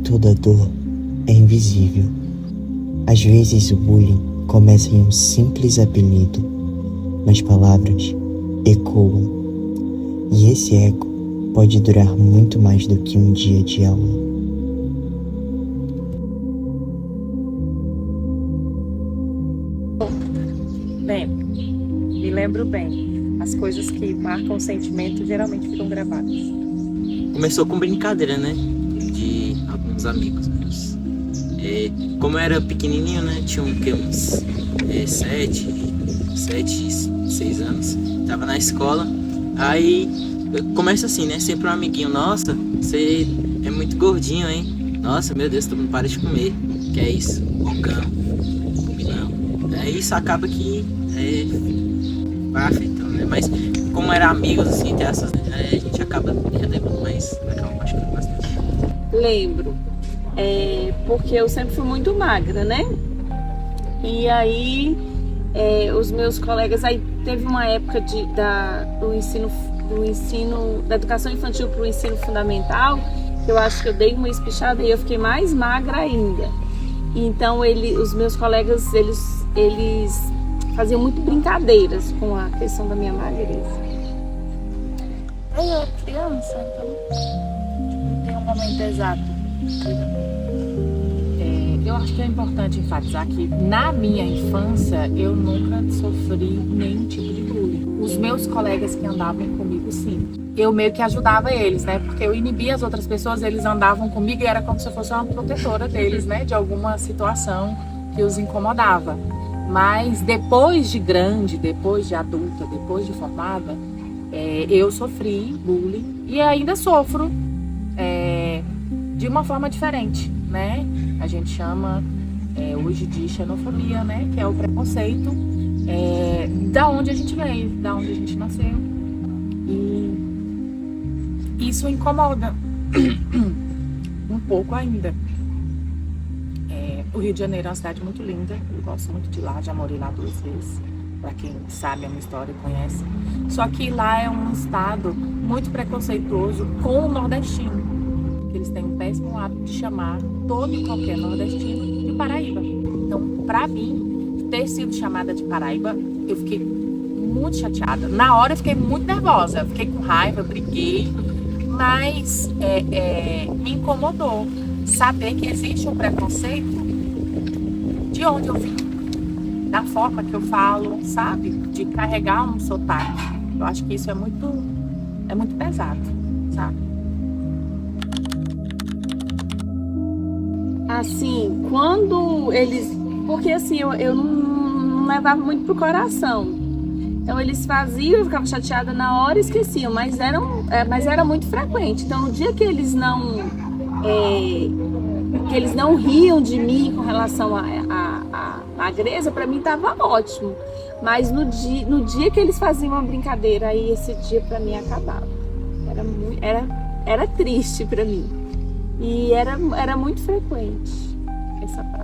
toda dor é invisível. Às vezes o bullying começa em um simples apelido, mas palavras ecoam. E esse eco pode durar muito mais do que um dia de aula. Me lembro bem. As coisas que marcam o sentimento geralmente ficam gravadas. Começou com brincadeira, né? De alguns amigos meus. Como eu era pequenininho, né? Tinha uns 6 anos. Tava na escola. Aí começa assim, né? Sempre um amiguinho. Nossa, você é muito gordinho, hein? Nossa, meu Deus, todo mundo para de comer. Que é isso? Bocão. Não. Isso acaba que vai afetando, né? Mas como era amigos, assim, ter essas, né? A gente acaba relevando mais. Acaba machucando bastante. Lembro. Porque eu sempre fui muito magra, né? E aí os meus colegas, aí teve uma época do ensino da educação infantil para o ensino fundamental, que eu acho que eu dei uma espichada e eu fiquei mais magra ainda. Então os meus colegas, eles faziam muito brincadeiras com a questão da minha magreza. Eu era criança, então não tem um momento exato. Eu acho que é importante enfatizar que na minha infância eu nunca sofri nenhum tipo de bullying. Os meus colegas que andavam comigo, sim. Eu meio que ajudava eles, né? Porque eu inibia as outras pessoas, eles andavam comigo e era como se eu fosse uma protetora deles, né? De alguma situação que os incomodava. Mas depois de grande, depois de adulta, depois de formada, eu sofri bullying e ainda sofro de uma forma diferente, né? A gente chama hoje de xenofobia, né? Que é o preconceito da onde a gente veio, da onde a gente nasceu. E isso incomoda um pouco ainda. O Rio de Janeiro é uma cidade muito linda, eu gosto muito de lá, já morei lá 2 vezes, para quem sabe a minha história e conhece. Só que lá é um estado muito preconceituoso com o nordestino. Eles têm um péssimo hábito de chamar todo e qualquer nordestino de Paraíba. Então, para mim, ter sido chamada de Paraíba, eu fiquei muito chateada. Na hora eu fiquei muito nervosa, eu fiquei com raiva, briguei, mas me incomodou saber que existe um preconceito de onde eu vim, da forma que eu falo, sabe? De carregar um sotaque. Eu acho que isso é muito pesado, sabe? Assim, quando eles... Porque assim, eu não levava muito pro coração. Então eles faziam, eu ficava chateada na hora e esqueciam, mas era muito frequente. Então no dia que eles não riam de mim com relação à magreza, para mim estava ótimo. Mas no dia que eles faziam uma brincadeira, aí esse dia para mim acabava. Era triste para mim. E era muito frequente essa parte.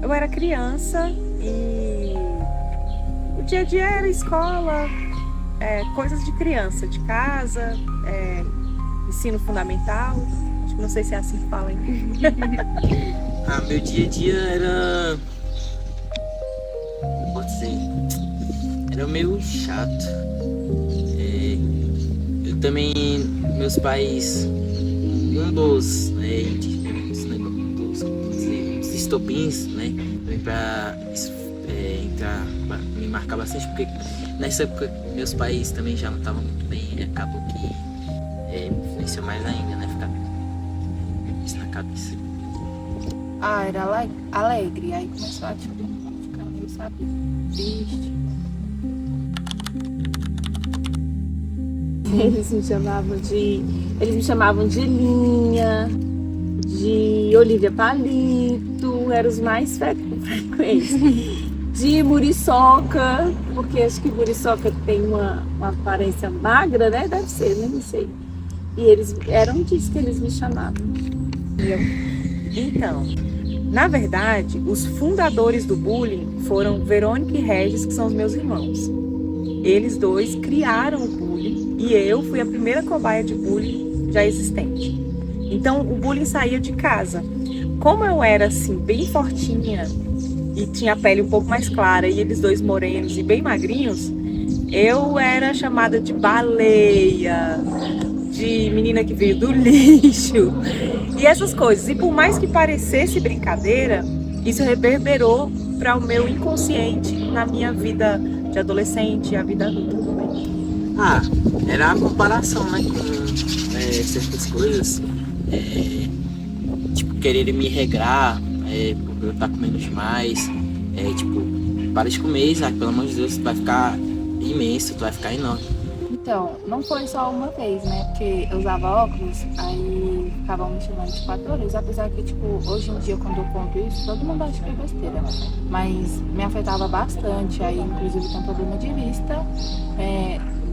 Eu era criança e o dia a dia era escola, coisas de criança, de casa, ensino fundamental. Acho que não sei se é assim que fala ainda. Meu dia a dia era... Pode ser... Era meio chato. Eu também... Meus pais... Um dos estopins, né? Pra entrar... Me marcar bastante, porque nessa época meus pais também já não estavam muito bem. E acabou que me influenciou mais ainda, né? Ficar isso na cabeça. Era alegre, aí começou a ficar meio, sabe, triste. Eles me chamavam de Linha, de Olivia Palito, eram os mais frequentes. De Muriçoca, porque acho que Muriçoca tem uma aparência magra, né? Deve ser, né? Não sei. E eram disso que eles me chamavam. Então, na verdade, os fundadores do bullying foram Verônica e Regis, que são os meus irmãos. Eles dois criaram o bullying e eu fui a primeira cobaia de bullying já existente. Então o bullying saía de casa. Como eu era assim, bem fortinha e tinha a pele um pouco mais clara e eles dois morenos e bem magrinhos, eu era chamada de baleia, de menina que veio do lixo e essas coisas. E por mais que parecesse brincadeira, isso reverberou para o meu inconsciente na minha vida de adolescente e a vida adulta também. Ah, era a comparação, né, com certas coisas. Tipo, querer me regrar, por eu estar comendo demais. Tipo, para de comer, Isaac, pelo amor de Deus, tu vai ficar imenso, tu vai ficar enorme. Então, não foi só uma vez, né? Porque eu usava óculos, aí ficavam me chamando de 4 horas. Apesar que, tipo, hoje em dia, quando eu conto isso, todo mundo acha que é besteira. Mas me afetava bastante. Aí, inclusive, tem problema de vista.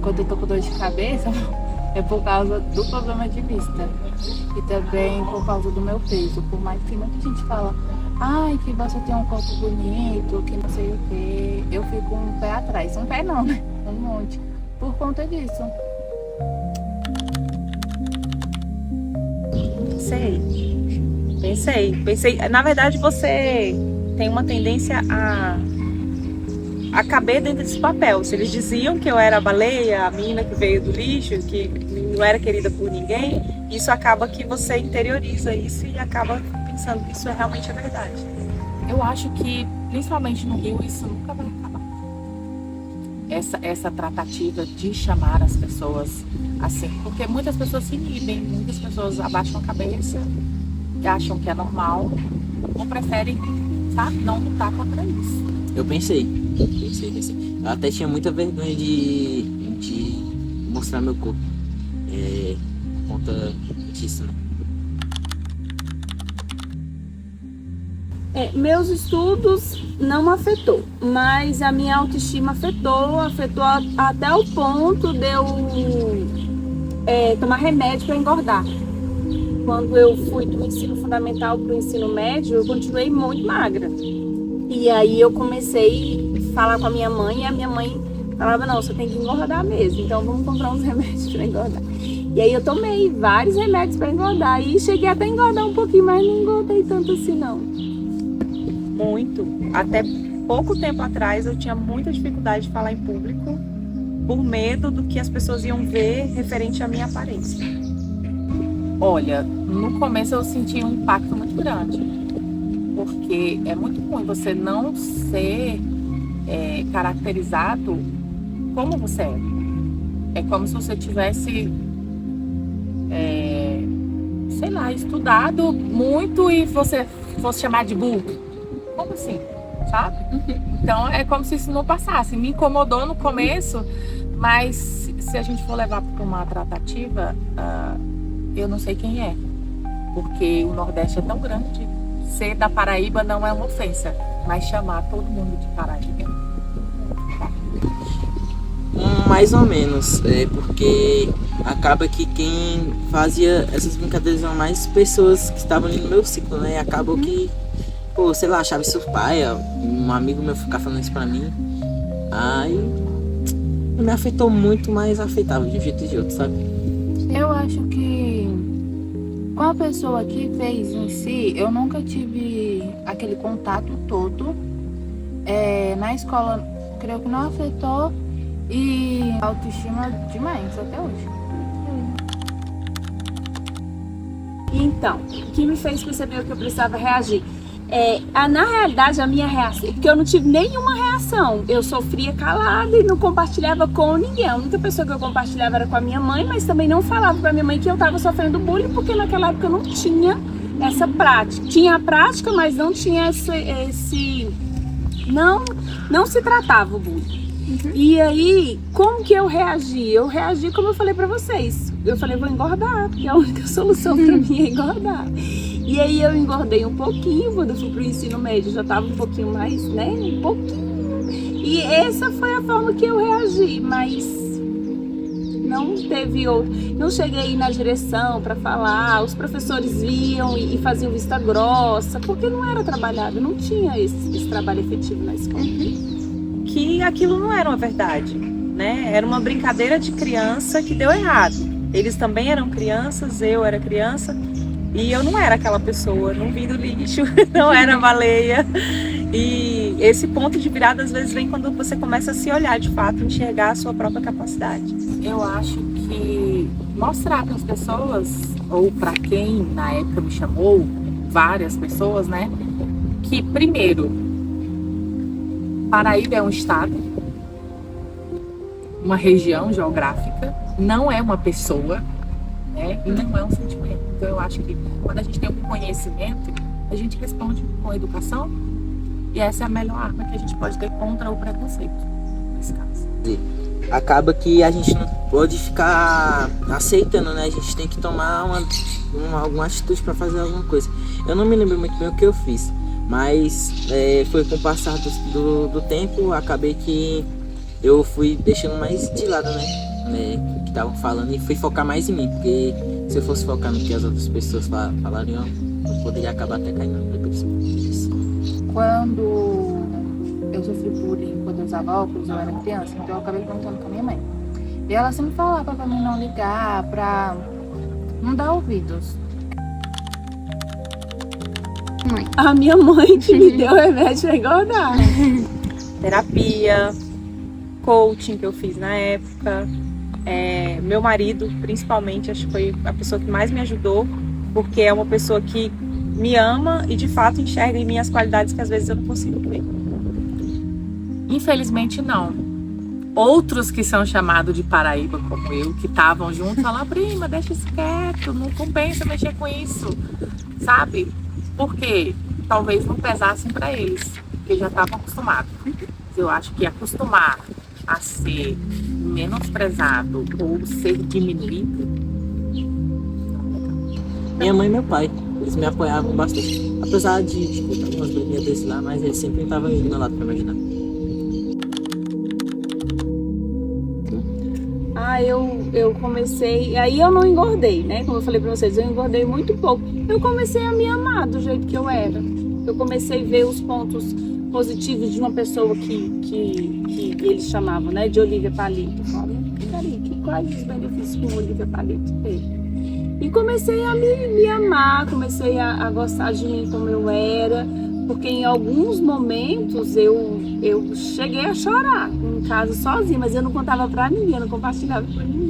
Quando eu tô com dor de cabeça, é por causa do problema de vista. E também por causa do meu peso. Por mais que muita gente fala, ai, que você tem um corpo bonito, que não sei o quê. Eu fico com um pé atrás. Um pé não, né? Um monte. Por conta disso. Pensei. Na verdade, você tem uma tendência a caber dentro desse papel. Se eles diziam que eu era a baleia, a menina que veio do lixo, que não era querida por ninguém, isso acaba que você interioriza isso e acaba pensando que isso realmente é verdade. Eu acho que, principalmente no Rio, isso nunca vai acabar. Essa tratativa de chamar as pessoas assim, porque muitas pessoas se inibem, muitas pessoas abaixam a cabeça e acham que é normal ou preferem, sabe, não lutar contra isso. Eu pensei. Eu até tinha muita vergonha de mostrar meu corpo, por conta disso, né? Meus estudos não afetou, mas a minha autoestima afetou até o ponto de eu tomar remédio para engordar. Quando eu fui do ensino fundamental para o ensino médio, eu continuei muito magra. E aí eu comecei a falar com a minha mãe e a minha mãe falava, não, você tem que engordar mesmo, então vamos comprar uns remédios para engordar. E aí eu tomei vários remédios para engordar e cheguei até a engordar um pouquinho, mas não engordei tanto assim não. Muito. Até pouco tempo atrás eu tinha muita dificuldade de falar em público por medo do que as pessoas iam ver referente à minha aparência. Olha, no começo eu senti um impacto muito grande, porque é muito ruim você não ser caracterizado como você é. É como se você tivesse, sei lá, estudado muito e você fosse chamado de burro. Como assim? Sabe? Então é como se isso não passasse. Me incomodou no começo, mas se a gente for levar para uma tratativa, eu não sei quem é. Porque o Nordeste é tão grande. Ser da Paraíba não é uma ofensa, mas chamar todo mundo de Paraíba. Mais ou menos, porque acaba que quem fazia essas brincadeiras eram mais pessoas que estavam ali no meu ciclo, né? E acabou que, pô, sei lá, achava isso paia, um amigo meu ficar falando isso pra mim, aí não me afetou muito, mas afetava de um jeito ou de outro, sabe? Eu acho que com a pessoa que fez em si, eu nunca tive aquele contato todo. Na escola, creio que não afetou e autoestima demais até hoje. Então, o que me fez perceber que eu precisava reagir? Na realidade, a minha reação, porque eu não tive nenhuma reação, eu sofria calada e não compartilhava com ninguém. A única pessoa que eu compartilhava era com a minha mãe, mas também não falava pra minha mãe que eu estava sofrendo bullying, porque naquela época eu não tinha essa prática. Tinha a prática, mas não tinha esse não se tratava o bullying. E aí, como que eu reagi? Eu reagi como eu falei pra vocês. Eu falei, vou engordar, porque a única solução pra mim é engordar. E aí eu engordei um pouquinho, quando eu fui pro ensino médio, já tava um pouquinho mais, né? Um pouquinho. E essa foi a forma que eu reagi, mas não teve outro. Não cheguei na direção pra falar, os professores viam e faziam vista grossa, porque não era trabalhado, não tinha esse trabalho efetivo na escola. Que aquilo não era uma verdade, né? Era uma brincadeira de criança que deu errado. Eles também eram crianças, eu era criança, E eu não era aquela pessoa, não vim do lixo, não era baleia. E esse ponto de virada às vezes vem quando você começa a se olhar de fato, enxergar a sua própria capacidade. Eu acho que mostrar para as pessoas, ou para quem na época me chamou, várias pessoas, né? Que primeiro, Paraíba é um estado, uma região geográfica, não é uma pessoa, né? E não é um sentimento. Então eu acho que quando a gente tem um conhecimento, a gente responde com educação, e essa é a melhor arma que a gente pode ter contra o preconceito, nesse caso. Acaba que a gente não pode ficar aceitando, né? A gente tem que tomar alguma atitude para fazer alguma coisa. Eu não me lembro muito bem o que eu fiz, mas foi com o passar do tempo, acabei que eu fui deixando mais de lado, né? Que estavam falando, e fui focar mais em mim, porque se eu fosse focar no que as outras pessoas falariam, eu poderia acabar até caindo no depressão. Quando eu sofri bullying, quando eu usava óculos, eu era criança, então eu acabei perguntando com a minha mãe. E ela sempre falava pra mim não ligar, pra não dar ouvidos. A minha mãe que me deu remédio pra engordar. Terapia, coaching que eu fiz na época, meu marido principalmente, acho que foi a pessoa que mais me ajudou, porque é uma pessoa que me ama e de fato enxerga em mim as qualidades que às vezes eu não consigo ver. Infelizmente não. Outros que são chamados de Paraíba, como eu, que estavam juntos, falaram: prima, deixa isso quieto, não compensa mexer com isso, sabe? Porque talvez não pesassem para eles, porque já estavam acostumados. Eu acho que acostumar a ser menosprezado ou ser diminuído. Minha mãe e meu pai, eles me apoiavam bastante. Apesar de ter algumas briguinhas desse lá, mas eles sempre estavam do meu lado para me ajudar. Eu comecei, aí eu não engordei, né? Como eu falei pra vocês, eu engordei muito pouco. Eu comecei a me amar do jeito que eu era. Eu comecei a ver os pontos positivos de uma pessoa que eles chamavam, né? De Olivia Palito. Eu falei, quais os benefícios que o Olivia Palito teve? E comecei a me amar, comecei a gostar de mim como eu era, porque em alguns momentos eu cheguei a chorar em casa sozinha, mas eu não contava pra ninguém, eu não compartilhava com ninguém.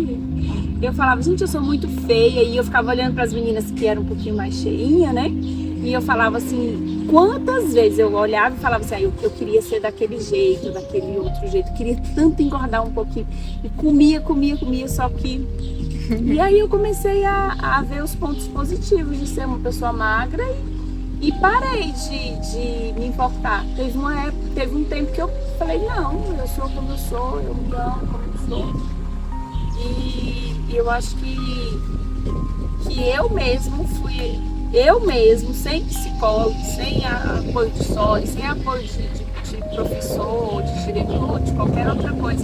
Eu falava, gente, eu sou muito feia, e eu ficava olhando para as meninas que eram um pouquinho mais cheinhas, né? E eu falava assim, quantas vezes eu olhava e falava assim, eu queria ser daquele jeito, daquele outro jeito, queria tanto engordar um pouquinho. E comia, só que... E aí eu comecei a ver os pontos positivos de ser uma pessoa magra e parei de me importar. Teve um tempo que eu falei, não, eu sou como eu sou, eu me amo como eu sou. E eu acho que eu mesmo, sem psicólogo, sem apoio de sócio, sem apoio de professor, de diretor, de qualquer outra coisa,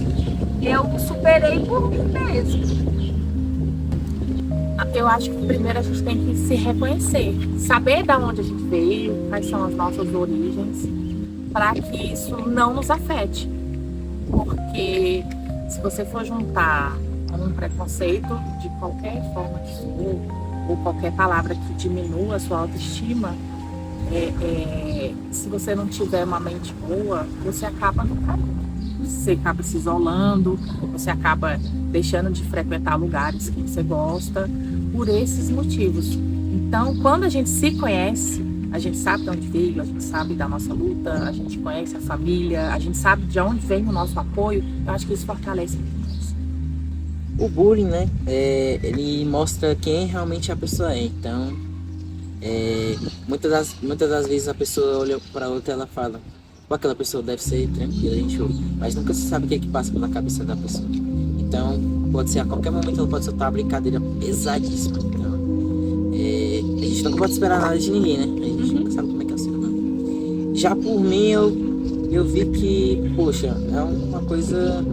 eu superei por mim mesma. Eu acho que primeiro a gente tem que se reconhecer, saber de onde a gente veio, quais são as nossas origens, para que isso não nos afete. Porque se você for juntar um preconceito de qualquer forma que for, ou qualquer palavra que diminua a sua autoestima, se você não tiver uma mente boa, você acaba no caminho. Você acaba se isolando, você acaba deixando de frequentar lugares que você gosta, por esses motivos. Então, quando a gente se conhece, a gente sabe de onde veio, a gente sabe da nossa luta, a gente conhece a família, a gente sabe de onde vem o nosso apoio, eu acho que isso fortalece muito. O bullying, né, ele mostra quem realmente a pessoa é. Então, muitas das vezes a pessoa olha para outra e ela fala, pô, aquela pessoa deve ser tranquila, gente, mas nunca se sabe o que é que passa pela cabeça da pessoa. Então, pode ser a qualquer momento, ela pode soltar uma brincadeira pesadíssima. Então, a gente nunca pode esperar nada de ninguém, né? A gente nunca sabe como é que é o ser humano. Já por mim, eu vi que, poxa, é uma coisa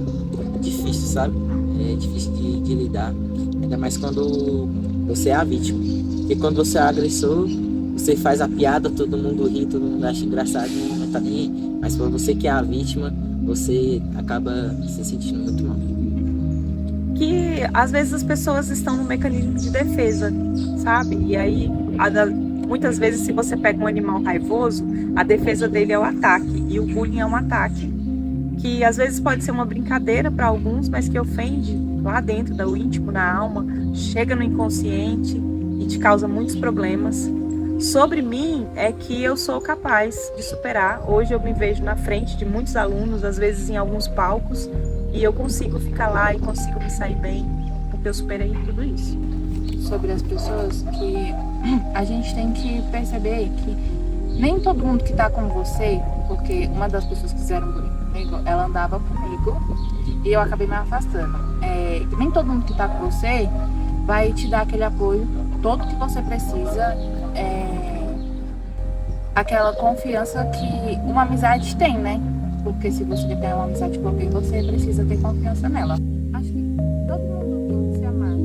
difícil, sabe? É difícil de lidar, ainda mais quando você é a vítima. Porque quando você é o agressor, você faz a piada, todo mundo ri, todo mundo acha engraçado e não tá nem aí. Mas pra você que é a vítima, você acaba se sentindo muito mal. Que às vezes as pessoas estão no mecanismo de defesa, sabe? E aí Muitas vezes, se você pega um animal raivoso, a defesa dele é o ataque. E o bullying é um ataque que às vezes pode ser uma brincadeira para alguns, mas que ofende lá dentro do íntimo, na alma, chega no inconsciente e te causa muitos problemas. Sobre mim é que eu sou capaz de superar. Hoje eu me vejo na frente de muitos alunos, às vezes em alguns palcos, e eu consigo ficar lá e consigo me sair bem, porque eu superei tudo isso. Sobre as pessoas, que a gente tem que perceber que nem todo mundo que tá com você, porque uma das pessoas que fizeram bullying comigo, ela andava comigo e eu acabei me afastando. Nem todo mundo que tá com você vai te dar aquele apoio todo que você precisa, aquela confiança que uma amizade tem, né? Porque se você quer ter uma amizade com alguém, você precisa ter confiança nela. Acho que todo mundo tem que se amar.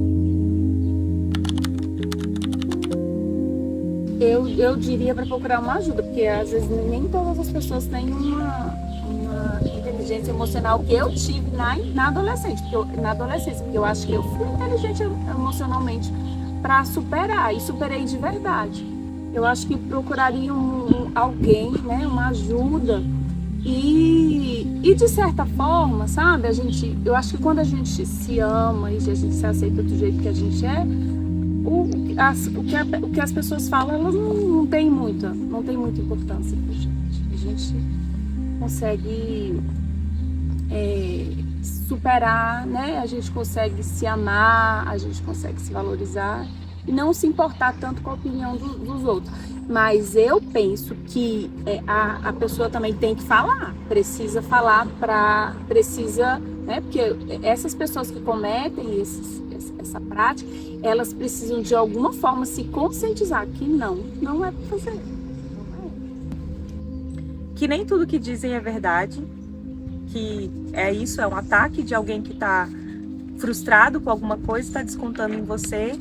Eu diria para procurar uma ajuda, porque às vezes nem todas as pessoas têm uma inteligência emocional que eu tive na adolescência, porque eu acho que eu fui inteligente emocionalmente para superar, e superei de verdade. Eu acho que procuraria alguém, né, uma ajuda, e de certa forma, sabe, eu acho que quando a gente se ama e a gente se aceita do jeito que a gente é, o que as pessoas falam, elas não tem muita importância pra gente. A gente consegue superar, né? A gente consegue se amar, a gente consegue se valorizar e não se importar tanto com a opinião dos outros. Mas eu penso que a pessoa também tem que falar, precisa falar, né? Porque essas pessoas que cometem essa prática, elas precisam de alguma forma se conscientizar que não é para fazer. Que nem tudo que dizem é verdade, que é um ataque de alguém que está frustrado com alguma coisa, está descontando em você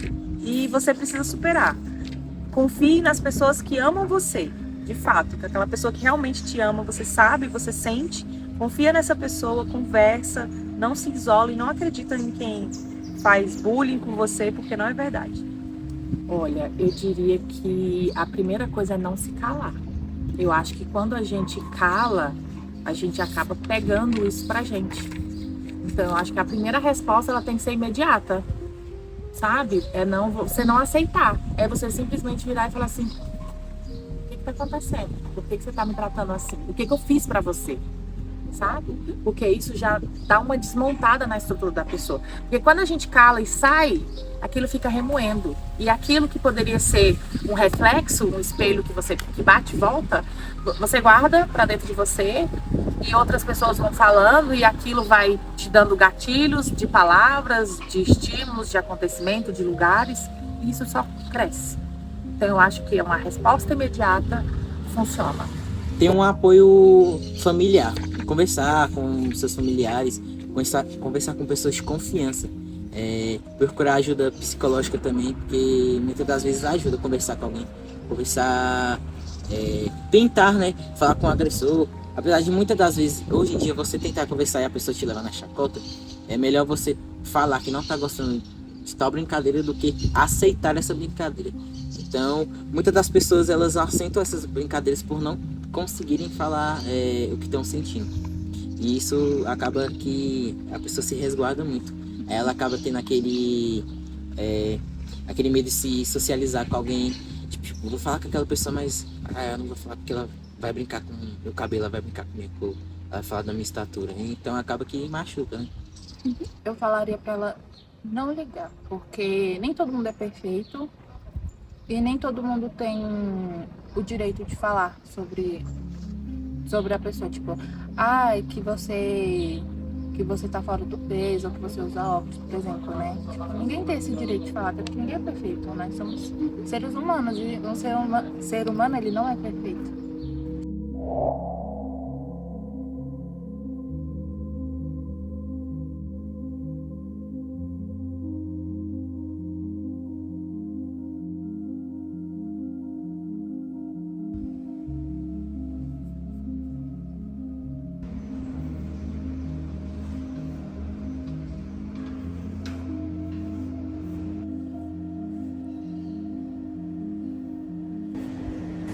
e você precisa superar. Confie nas pessoas que amam você, de fato, que aquela pessoa que realmente te ama, você sabe, você sente, confia nessa pessoa, conversa, não se isole, não acredita em quem faz bullying com você, porque não é verdade. Olha, eu diria que a primeira coisa é não se calar. Eu acho que quando a gente cala, a gente acaba pegando isso pra gente. Então, eu acho que a primeira resposta, ela tem que ser imediata, sabe? Você não aceitar. É você simplesmente virar e falar assim: o que tá acontecendo? Por que você tá me tratando assim? O que eu fiz pra você? Sabe? Porque isso já dá uma desmontada na estrutura da pessoa. Porque quando a gente cala e sai, aquilo fica remoendo. E aquilo que poderia ser um reflexo, um espelho que bate e volta, você guarda pra dentro de você e outras pessoas vão falando e aquilo vai te dando gatilhos de palavras, de estímulos, de acontecimento, de lugares, e isso só cresce. Então eu acho que uma resposta imediata funciona. Ter um apoio familiar, conversar com seus familiares, conversar com pessoas de confiança, procurar ajuda psicológica também, porque muitas das vezes ajuda a conversar com alguém, tentar, né, falar com o agressor. Apesar de muitas das vezes, hoje em dia, você tentar conversar e a pessoa te levar na chacota, é melhor você falar que não tá gostando de tal brincadeira do que aceitar essa brincadeira. Então, muitas das pessoas, elas aceitam essas brincadeiras por não conseguirem falar o que estão sentindo. E isso acaba que a pessoa se resguarda muito. Ela acaba tendo aquele medo de se socializar com alguém. Tipo, eu vou falar com aquela pessoa, mas eu não vou falar porque ela vai brincar com o meu cabelo, ela vai brincar com a minha cor, ela vai falar da minha estatura. Então acaba que machuca, né? Eu falaria pra ela não ligar, porque nem todo mundo é perfeito e nem todo mundo tem o direito de falar sobre a pessoa, tipo, que você tá fora do peso, ou que você usa óculos, por exemplo, né? Tipo, ninguém tem esse direito de falar, porque ninguém é perfeito, né? Somos seres humanos e um ser humano, ele não é perfeito.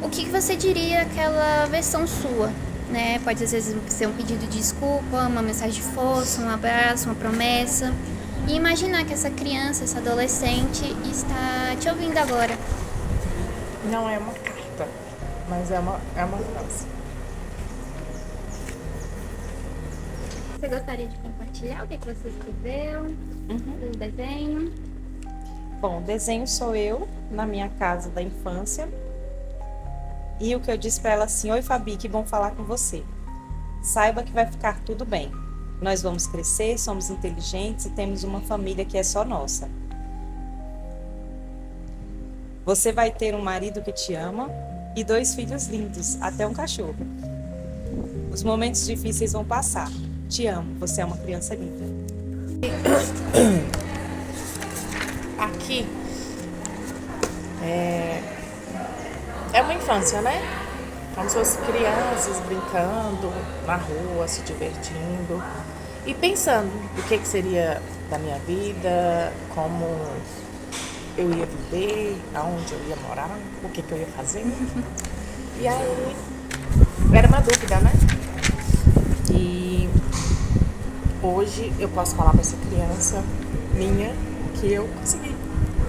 O que você diria àquela versão sua, né? Pode às vezes ser um pedido de desculpa, uma mensagem de força, um abraço, uma promessa. E imaginar que essa criança, essa adolescente está te ouvindo agora. Não é uma carta, mas é uma frase. Você gostaria de compartilhar o que você escreveu, o desenho? Bom, o desenho sou eu, na minha casa da infância. E o que eu disse para ela assim: oi Fabi, que bom falar com você. Saiba que vai ficar tudo bem. Nós vamos crescer, somos inteligentes e temos uma família que é só nossa. Você vai ter um marido que te ama e 2 filhos lindos, até um cachorro. Os momentos difíceis vão passar. Te amo, você é uma criança linda. Aqui é uma infância, né? Como se fossem crianças brincando na rua, se divertindo e pensando o que seria da minha vida, como eu ia viver, aonde eu ia morar, o que eu ia fazer. E aí, era uma dúvida, né? E hoje eu posso falar para essa criança minha que eu consegui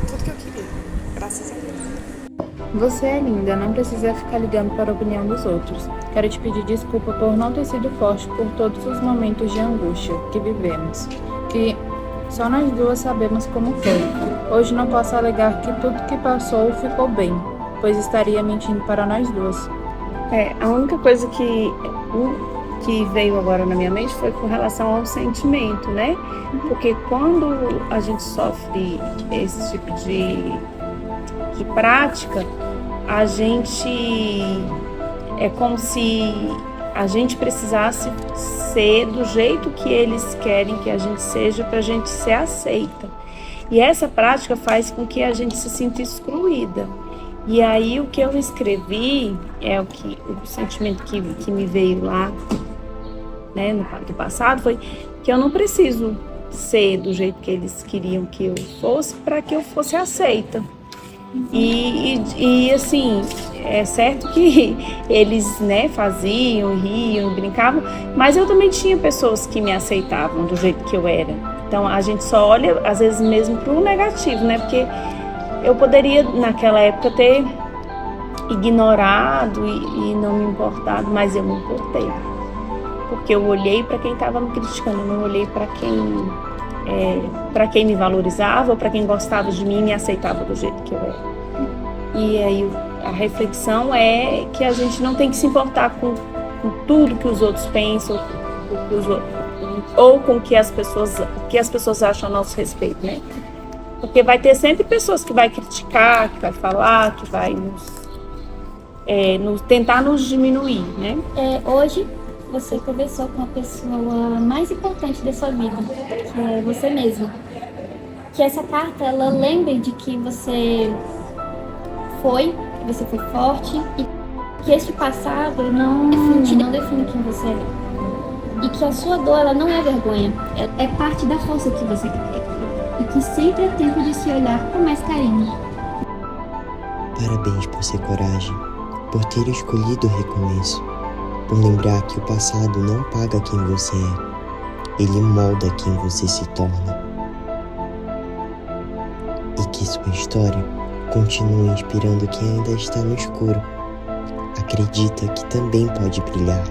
tudo que eu queria, graças a Deus. Você é linda, não precisa ficar ligando para a opinião dos outros. Quero te pedir desculpa por não ter sido forte por todos os momentos de angústia que vivemos, que só nós duas sabemos como foi. Hoje não posso alegar que tudo que passou ficou bem, pois estaria mentindo para nós duas. A única coisa que veio agora na minha mente foi com relação ao sentimento, né? Porque quando a gente sofre esse tipo de prática, a gente é como se a gente precisasse ser do jeito que eles querem que a gente seja para a gente ser aceita. E essa prática faz com que a gente se sinta excluída. E aí o que eu escrevi é o sentimento que me veio lá, né, do passado, foi que eu não preciso ser do jeito que eles queriam que eu fosse para que eu fosse aceita. E assim, é certo que eles, né, faziam, riam, brincavam, mas eu também tinha pessoas que me aceitavam do jeito que eu era. Então a gente só olha, às vezes, mesmo para o negativo, né? Porque eu poderia, naquela época, ter ignorado e não me importado, mas eu me importei. Porque eu olhei para quem estava me criticando, eu não olhei para quem me valorizava ou para quem gostava de mim e me aceitava do jeito que eu era. E aí a reflexão é que a gente não tem que se importar com tudo que os outros pensam ou com o que as pessoas acham a nosso respeito, né? Porque vai ter sempre pessoas que vai criticar, que vai falar, que vai tentar nos diminuir, né? Hoje você conversou com a pessoa mais importante da sua vida, que é você mesma. Que essa carta, ela lembre de que você foi forte e que este passado não define quem você é. E que a sua dor, ela não é vergonha, é parte da força que você quer. E que sempre é tempo de se olhar com mais carinho. Parabéns por ser coragem, por ter escolhido o recomeço, por lembrar que o passado não paga quem você é, ele molda quem você se torna. E que sua história continue inspirando quem ainda está no escuro. Acredita que também pode brilhar.